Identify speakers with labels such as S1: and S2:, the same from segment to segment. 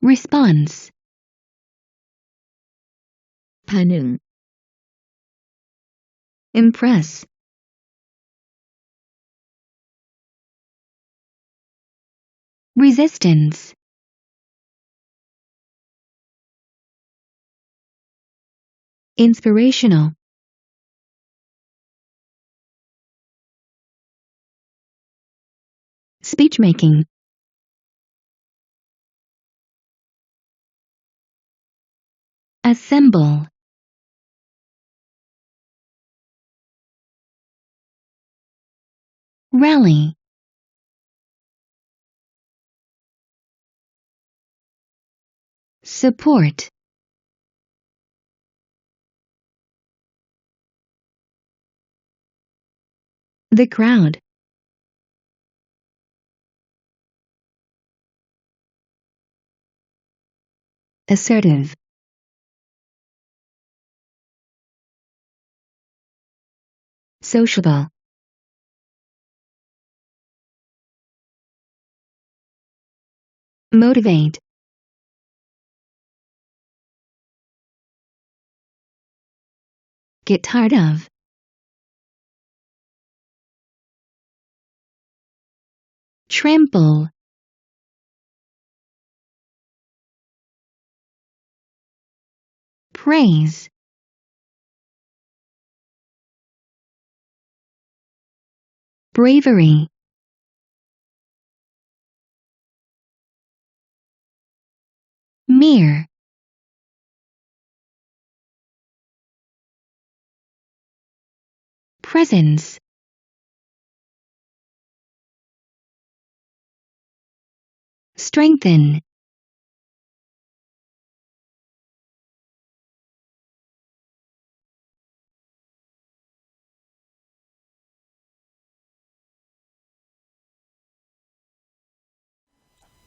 S1: response,
S2: 반응,
S1: impress, resistance, inspirational, speechmaking, assemble, rally, support, the crowd, assertive, sociable, motivate, get tired of, trample, praise, bravery, mere, presence, strengthen,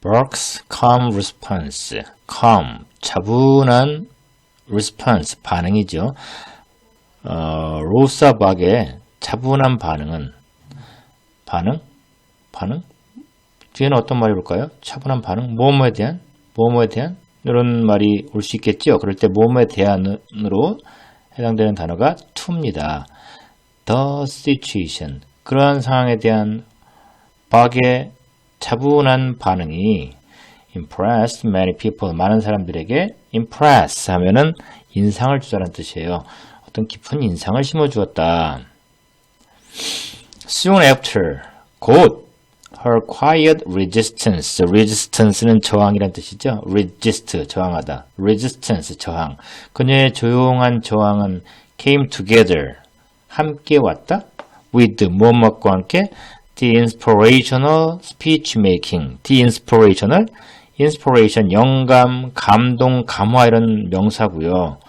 S3: Burke's calm response. calm, 차분한 response, 반응이죠. 로사 박의 차분한 반응은 반응? 뒤에는 어떤 말이 올까요? 차분한 반응? 뭐뭐에 대한? 이런 말이 올 수 있겠죠. 그럴 때 뭐뭐에 대한으로 해당되는 단어가 to입니다. The situation, 그러한 상황에 대한 박의 차분한 반응이 impressed many people, 많은 사람들에게 impress 하면은 인상을 주다는 뜻이에요. 어떤 깊은 인상을 심어주었다. Soon after, 곧 her quiet resistance, resistance는 저항이란 뜻이죠. resist, 저항하다. resistance, 저항. 그녀의 조용한 저항은 came together, 함께 왔다. with, 무엇과 함께? the inspirational speech making. the inspirational, inspiration, 영감, 감동, 감화 이런 명사고요.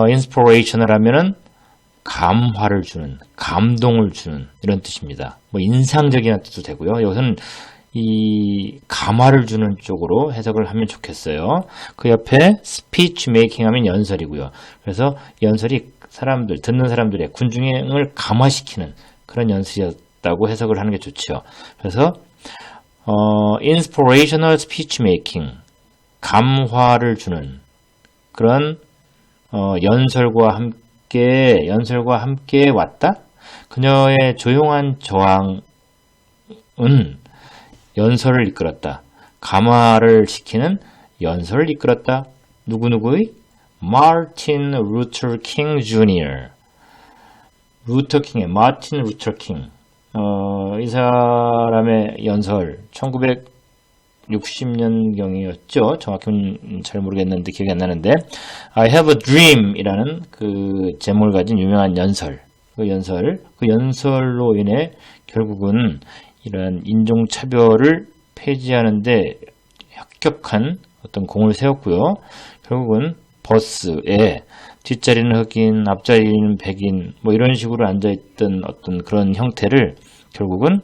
S3: inspirational 하면은 감화를 주는, 감동을 주는 이런 뜻입니다. 뭐 인상적이라는 뜻도 되고요. 여기서는 이 감화를 주는 쪽으로 해석을 하면 좋겠어요. 그 옆에 speech making 하면 연설이고요. 그래서 연설이 사람들, 듣는 사람들의 군중을 감화시키는 그런 연설이었다고 해석을 하는 게 좋죠. 그래서 inspirational speech making, 감화를 주는 그런 연설과 함께 왔다. 그녀의 조용한 저항은 연설을 이끌었다. 감화를 시키는 연설을 이끌었다. 누구누구의? 마틴 루터 킹 주니어. 마틴 루터 킹. 이 사람의 연설 1960년경이었죠. 정확히는 잘 모르겠는데 기억이 안 나는데 I have a dream 이라는 그 제목을 가진 유명한 연설. 그 연설로 인해 결국은 이런 인종차별을 폐지하는데 혁혁한 어떤 공을 세웠고요. 결국은 버스에 뒷자리는 흑인, 앞자리는 백인 뭐 이런 식으로 앉아있던 어떤 그런 형태를 결국은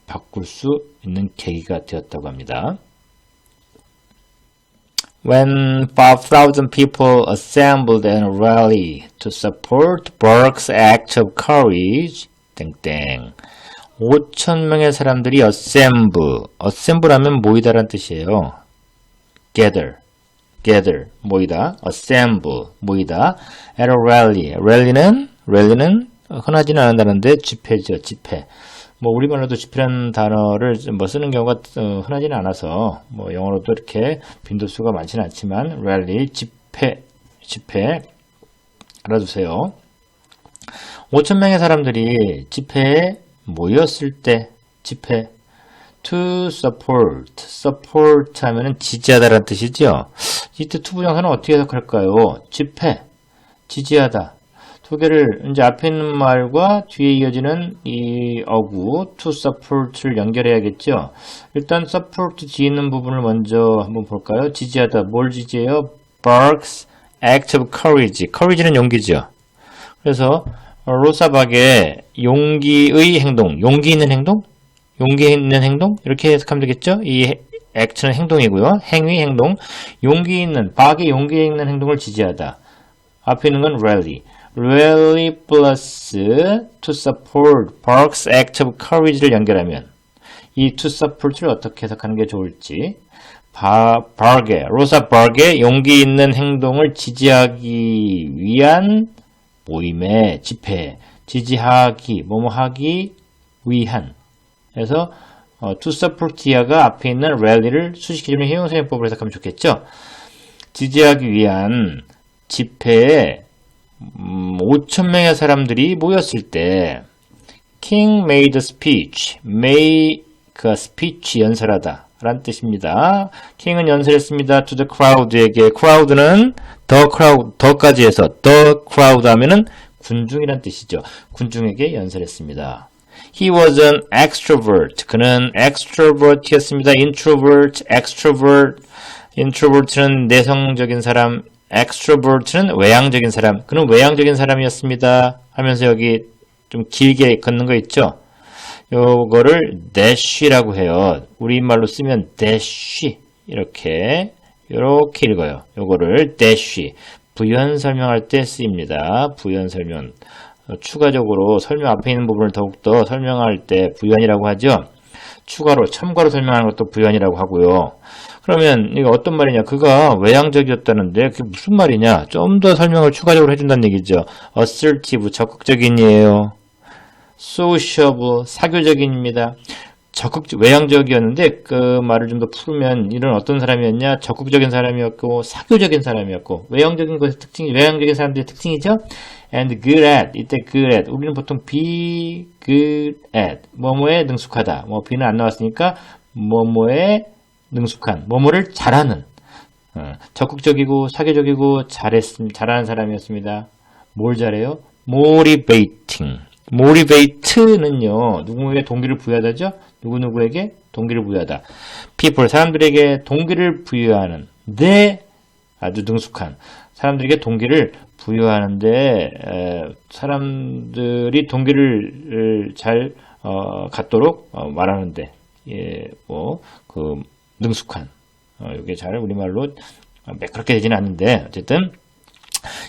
S3: 바꿀 수 있는 계기가 되었다고 합니다. When 5,000 people assembled in a rally to support Burke's act of courage, 땡땡. 5,000명의 사람들이 assemble 하면 모이다란 뜻이에요. gather 모이다, assemble 모이다, at a rally는 흔하지는 않은 단어인데 집회죠, 집회. 뭐 우리말로도 집회라는 단어를 뭐 쓰는 경우가 흔하지는 않아서 뭐 영어로도 이렇게 빈도수가 많지는 않지만 rally 집회 알아두세요. 5,000명의 사람들이 집회에 모였을 때 집회 to support 하면은 지지하다라는 뜻이죠. 이때 to 부정사는 어떻게 해석할까요? 집회, 지지하다. 두 개를 이제 앞에 있는 말과 뒤에 이어지는 이 어구 to support를 연결해야겠죠. 일단 support 뒤에 있는 부분을 먼저 한번 볼까요? 지지하다. 뭘 지지해요? Burke's act of courage. courage는 용기죠. 그래서 로사 박의 용기의 행동, 용기 있는 행동? 용기 있는 행동? 이렇게 해석하면 되겠죠? 이 act는 행동이고요. 행위, 행동. 용기 있는, 박의 용기 있는 행동을 지지하다. 앞에 있는 건 rally plus to support Park's act of courage를 연결하면 이 to support를 어떻게 해석하는 게 좋을지 로사 바르의 용기 있는 행동을 지지하기 위한 모임의 집회, 지지하기, 뭐뭐하기 위한 그래서 to support가 앞에 있는 rally를 수식해주는 형용사용법으로 해석하면 좋겠죠. 지지하기 위한 집회에 5,000명의 사람들이 모였을 때 King made a speech. make a speech 연설하다 라는 뜻입니다. King은 연설했습니다. to the crowd에게 crowd는 더까지 해서 the crowd 하면은 군중이란 뜻이죠. 군중에게 연설했습니다. He was an extrovert. 그는 extrovert였습니다. introvert는 내성적인 사람, extrovert는 외향적인 사람. 그는 외향적인 사람이었습니다. 하면서 여기 좀 길게 걷는 거 있죠? 요거를 dash라고 해요. 우리말로 쓰면 dash 이렇게 읽어요. 요거를 dash 부연 설명할 때 쓰입니다. 부연 설명. 추가적으로 설명 앞에 있는 부분을 더욱더 설명할 때 부연이라고 하죠. 추가로 첨가로 설명하는 것도 부연이라고 하고요. 그러면 이거 어떤 말이냐? 그가 외향적이었다는데 그게 무슨 말이냐? 좀 더 설명을 추가적으로 해준다는 얘기죠. assertive 적극적인이에요. sociable 사교적인입니다. 외향적이었는데 그 말을 좀 더 풀으면 이런 어떤 사람이었냐? 적극적인 사람이었고 사교적인 사람이었고 외향적인 것의 특징이 외향적인 사람들의 특징이죠. and good at 이때 good at 우리는 보통 be good at 뭐뭐에 능숙하다. 뭐 be는 안 나왔으니까 뭐뭐에 능숙한 뭐뭐를 잘하는 적극적이고 사교적이고 잘하는 사람이었습니다. 뭘 잘해요? motivate는요 누구에게 동기를 부여하다죠? 누구에게 동기를 부여하다. people 사람들에게 동기를 부여하는 데 아주 능숙한 사람들에게 동기를 부여하는데 사람들이 동기를 잘 갖도록 말하는데 능숙한 이게 잘 우리말로 매끄럽게 되지는 않는데 어쨌든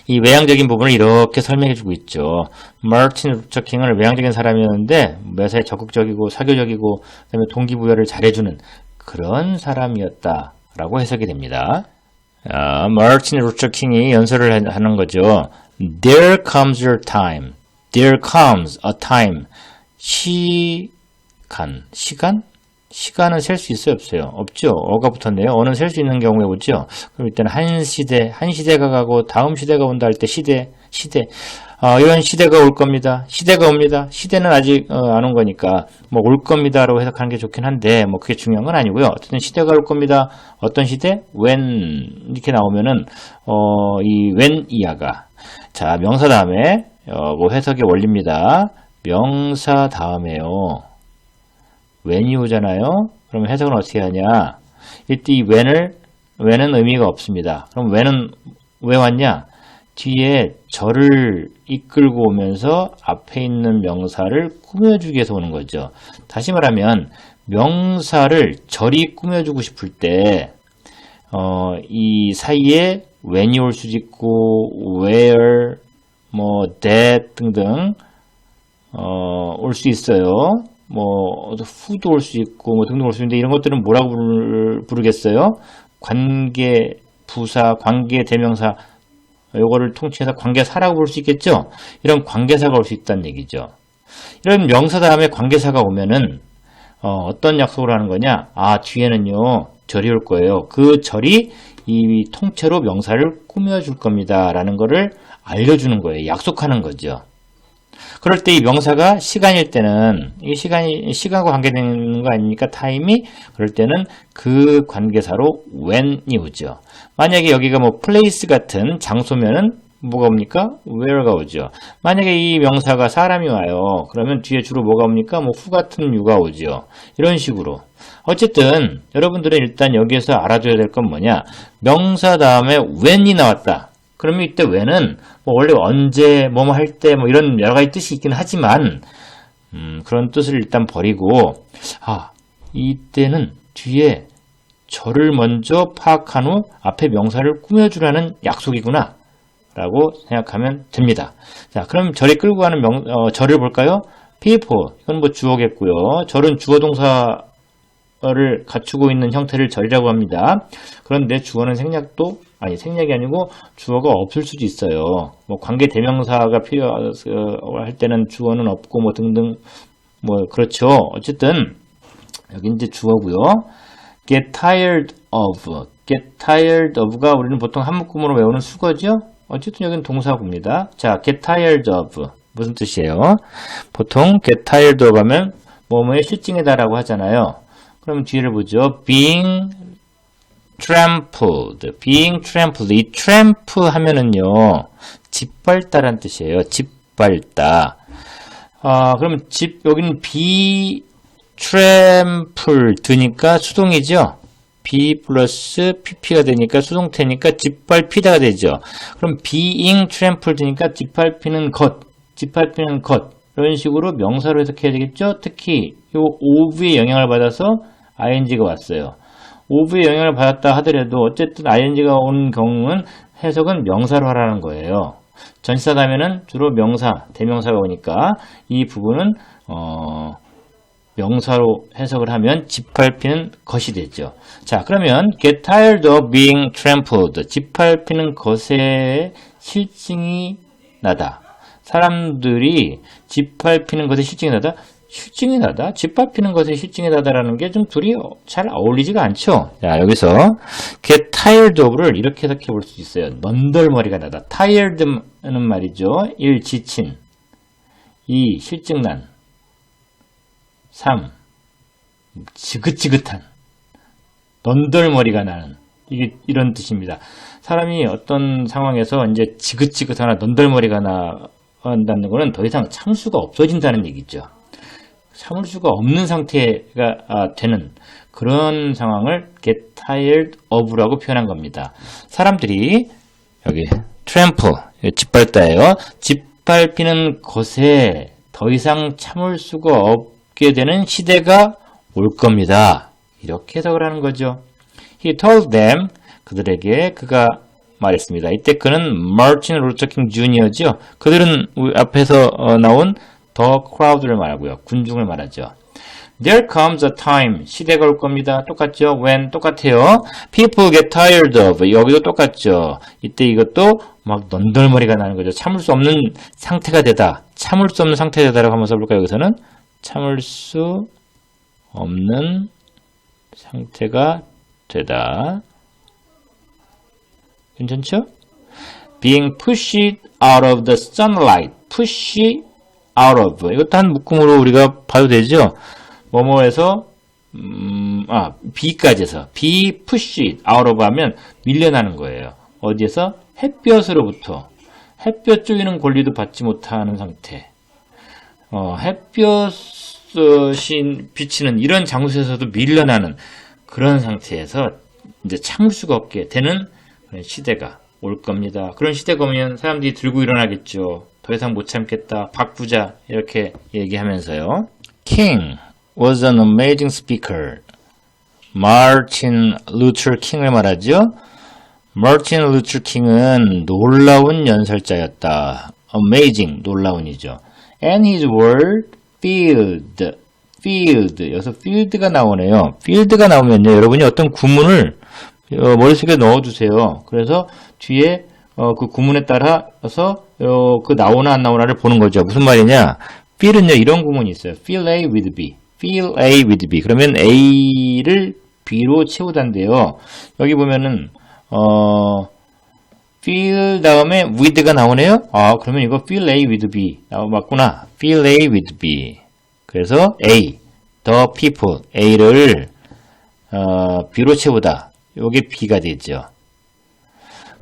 S3: 이 외향적인 부분을 이렇게 설명해주고 있죠. 마틴 루터 킹은 외향적인 사람이었는데 매사에 적극적이고 사교적이고 그다음에 동기부여를 잘해주는 그런 사람이었다라고 해석이 됩니다. 마틴 루터 킹이 연설을 하는 거죠. There comes your time. There comes a time. 시간은 셀 수 있어요, 없어요? 없죠. 어가 붙었네요. 어는 셀 수 있는 경우에 오죠. 그럼 일단 한 시대가 가고 다음 시대가 온다 할 때 시대. 이런 시대가 올 겁니다. 시대가 옵니다. 시대는 아직 안 온 거니까 뭐 올 겁니다라고 해석하는 게 좋긴 한데 뭐 그게 중요한 건 아니고요. 어쨌든 시대가 올 겁니다. 어떤 시대? when 이렇게 나오면은 이 when 이하가 자 명사 다음에 뭐 해석의 원리입니다. 명사 다음에요. when이 오잖아요. 그러면 해석은 어떻게 하냐? 이때 이 when은 의미가 없습니다. 그럼 when은 왜 왔냐? 뒤에 절을 이끌고 오면서 앞에 있는 명사를 꾸며주기 위해서 오는 거죠. 다시 말하면 명사를 절이 꾸며주고 싶을 때 이 사이에 when이 올 수도 있고 where, that 등등 올 수 있어요. who도 올 수 있고 등등 올 수 있는데 이런 것들은 뭐라고 부르겠어요? 관계 부사, 관계 대명사 요거를 통칭해서 관계사라고 볼 수 있겠죠? 이런 관계사가 올 수 있다는 얘기죠. 이런 명사 다음에 관계사가 오면은 어떤 약속을 하는 거냐? 아, 뒤에는요 절이 올 거예요. 그 절이 이 통째로 명사를 꾸며줄 겁니다 라는 거를 알려주는 거예요. 약속하는 거죠. 그럴 때 이 명사가 시간일 때는 이 시간과 관계되는 거 아닙니까? 타임이. 그럴 때는 그 관계사로 when이 오죠. 만약에 여기가 뭐 place 같은 장소면은 뭐가 옵니까? where가 오죠. 만약에 이 명사가 사람이 와요. 그러면 뒤에 주로 뭐가 옵니까? 뭐 who 같은 you가 오죠. 이런 식으로. 어쨌든 여러분들은 일단 여기에서 알아줘야 될 건 뭐냐? 명사 다음에 when이 나왔다. 그러면 이때 when은 뭐 원래 언제, 뭐뭐 할 때, 뭐 이런 여러 가지 뜻이 있긴 하지만, 그런 뜻을 일단 버리고, 아, 이때는 뒤에 절을 먼저 파악한 후 앞에 명사를 꾸며주라는 약속이구나. 라고 생각하면 됩니다. 자, 그럼 절이 끌고 가는 절을 볼까요? people. 이건 뭐 주어겠고요. 절은 주어 동사를 갖추고 있는 형태를 절이라고 합니다. 그런데 주어는 생략이 아니고 주어가 없을 수도 있어요. 뭐 관계 대명사가 필요할 때는 주어는 없고 뭐 등등 뭐 그렇죠. 어쨌든 여기 이제 주어고요. get tired of가 우리는 보통 한 묶음으로 외우는 수거죠. 어쨌든 여기는 동사구입니다. 자, get tired of 무슨 뜻이에요? 보통 get tired of 하면 뭐뭐에 실증이다라고 하잖아요. 그럼 뒤를 보죠. being trampled. 이 trample 하면은요, 짓밟다란 뜻이에요. 짓밟다. 그럼 여기는 be trampled니까 수동이죠. be 플러스 pp가 되니까 수동태니까 짓밟히다가 되죠. 그럼 being trampled니까 짓밟히는 것. 이런 식으로 명사로 해석해야 되겠죠. 특히 요 of의 영향을 받아서 ing가 왔어요. of의 영향을 받았다 하더라도 어쨌든 ing가 온 경우는 해석은 명사로 하라는 거예요. 전치사 다음에는 주로 명사, 대명사가 오니까 이 부분은 명사로 해석을 하면 짓밟히는 것이 되죠. 자, 그러면 get tired of being trampled. 짓밟히는 것에 실증이 나다. 사람들이 짓밟히는 것에 실증이 나다. 짓밟히는 것에 실증이 나다라는 게 좀 둘이 잘 어울리지가 않죠. 자, 여기서 get tired of를 이렇게 해석해 볼 수 있어요. 넌덜머리가 나다. tired는 말이죠. 1. 지친 2. 실증난 3. 지긋지긋한 넌덜머리가 나는 이런 뜻입니다. 사람이 어떤 상황에서 이제 지긋지긋하나 넌덜머리가 나간다는 것은 더 이상 참을 수가 없어진다는 얘기죠. 참을 수가 없는 상태가 되는 그런 상황을 get tired of라고 표현한 겁니다. 사람들이 여기 trample 짓밟다예요. 짓밟히는 것에 더 이상 참을 수가 없게 되는 시대가 올 겁니다. 이렇게 해석을 하는 거죠. He told them 그들에게 그가 말했습니다. 이때 그는 Martin Luther King Jr.죠. 그들은 앞에서 나온 the crowd를 말하고요. 군중을 말하죠. There comes a time. 시대가 올 겁니다. 똑같죠? When 똑같아요. People get tired of. 여기도 똑같죠. 이때 이것도 막 넌덜머리가 나는 거죠. 참을 수 없는 상태가 되다. 참을 수 없는 상태가 되다라고 한번 써볼까요? 여기서는 참을 수 없는 상태가 되다. 괜찮죠? Being pushed out of the sunlight. push out of. 이것도 한 묶음으로 우리가 봐도 되죠? 뭐뭐에서 B까지 해서 be pushed out of 하면 밀려나는 거예요. 어디에서? 햇볕으로부터. 햇볕 쪼이는 권리도 받지 못하는 상태. 햇볕이 비치는 이런 장소에서도 밀려나는 그런 상태에서 이제 참을 수가 없게 되는 그런 시대가 올 겁니다. 그런 시대가 오면 사람들이 들고 일어나겠죠. 더 이상 못 참겠다. 바꾸자. 이렇게 얘기하면서요. King was an amazing speaker. 마틴 루터 킹을 말하죠. 마틴 루터 킹은 놀라운 연설자였다. amazing, 놀라운이죠. And his word filled. 여기서 field가 나오네요. field가 나오면요. 여러분이 어떤 구문을 머릿속에 넣어두세요. 그래서 뒤에 그 구문에 따라서 그 나오나 안 나오나를 보는 거죠. 무슨 말이냐? feel은요 이런 구문이 있어요. fill A with B, fill A with B. 그러면 A를 B로 채우다인데요. 여기 보면은 fill 다음에 with가 나오네요. 아 그러면 이거 fill A with B 맞구나. fill A with B. 그래서 A, the people, A를 B로 채우다. 요게 B가 되죠.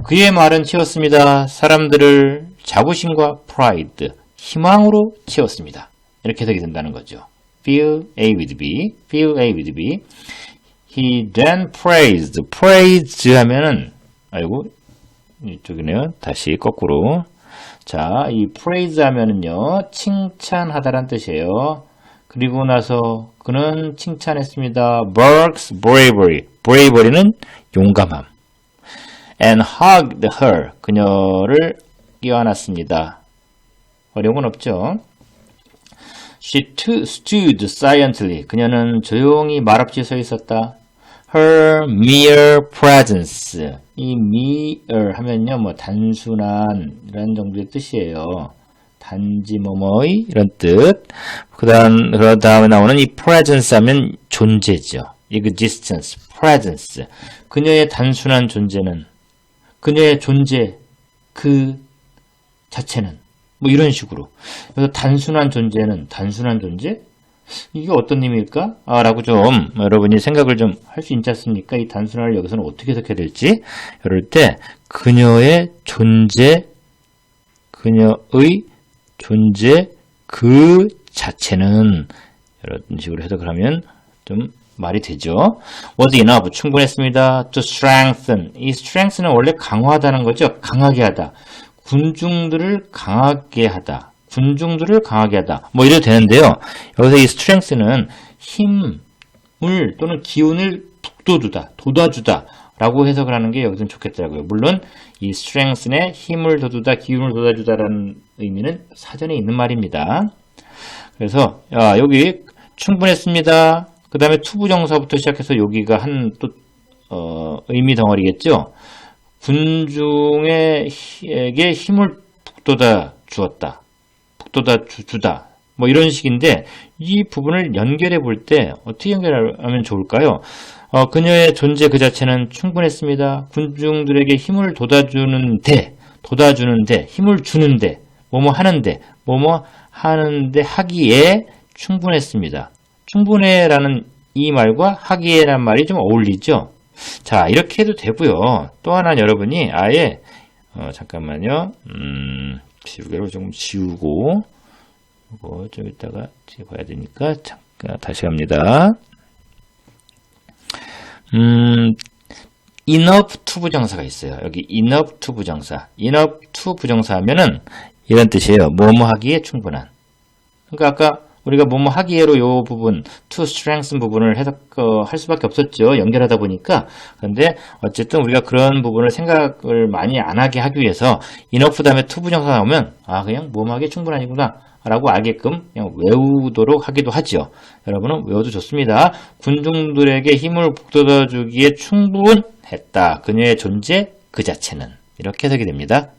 S3: 그의 말은 채웠습니다. 사람들을 자부심과 pride, 희망으로 채웠습니다. 이렇게 해석이 된다는 거죠. fill A with B, fill A with B. He then praised. praise 하면은 아이고 이쪽이네요. 다시 거꾸로. 자, 이 praise 하면은요 칭찬하다란 뜻이에요. 그리고 나서 그는 칭찬했습니다. Burke's bravery. bravery는 용감함. And hugged her. 그녀를 껴안았습니다. 어려운 건 없죠. She stood silently. 그녀는 조용히 말없이 서 있었다. Her mere presence. 이 mere 하면요, 뭐 단순한 이런 정도의 뜻이에요. 단지 뭐뭐의 이런 뜻. 그 다음에 나오는 이 presence 하면 존재죠. existence, presence. 그녀의 단순한 존재는, 그녀의 존재 그 자체는 뭐 이런 식으로. 그래서 단순한 존재는 단순한 존재? 이게 어떤 의미일까? 라고 좀 여러분이 생각을 좀 할 수 있지 않습니까? 이 단순한을 여기서는 어떻게 해석해야 될지. 이럴 때 그녀의 존재, 그녀의 존재 그 자체는 이런 식으로 해석을 하면 좀 말이 되죠. was enough 충분했습니다. to strengthen 이 strength는 원래 강화하다는 거죠. 강하게 하다. 군중들을 강하게 하다. 군중들을 강하게 하다. 뭐 이래도 되는데요. 여기서 이 strength는 힘을 또는 기운을 북돋우다, 돋아주다 라고 해석을 하는 게 여기서는 좋겠더라고요. 물론 이 strength의 힘을 돋우다, 기운을 돋아주다라는 의미는 사전에 있는 말입니다. 그래서 여기 충분했습니다. 그 다음에 투부정사부터 시작해서 여기가 한 또 의미 덩어리겠죠. 군중에게 힘을 북돋아 주었다. 북돋아 주다. 뭐 이런 식인데 이 부분을 연결해 볼 때 어떻게 연결하면 좋을까요? 그녀의 존재 그 자체는 충분했습니다. 군중들에게 힘을 돋아주는데, 힘을 주는데, 뭐뭐 하는데 하기에 충분했습니다. 충분해라는 이 말과 하기에라는 말이 좀 어울리죠? 자, 이렇게 해도 되고요. 또 하나 여러분이 아예 잠깐만요. 지우개로 좀 지우고 이거 좀 이따가 봐야 되니까 잠깐 다시 갑니다. enough to 부정사가 있어요. 여기 enough to 부정사. enough to 부정사 하면은 이런 뜻이에요. 뭐뭐 하기에 충분한. 그러니까 아까 우리가 뭐뭐 하기에로 요 부분, to strengthen 부분을 해석할 수밖에 없었죠. 연결하다 보니까. 그런데 어쨌든 우리가 그런 부분을 생각을 많이 안 하게 하기 위해서 enough 다음에 to 부정사 나오면 그냥 뭐뭐 하기에 충분하니구나 라고 알게끔 그냥 외우도록 하기도 하죠. 여러분은 외워도 좋습니다. 군중들에게 힘을 북돋아주기에 충분했다. 그녀의 존재 그 자체는. 이렇게 해석이 됩니다.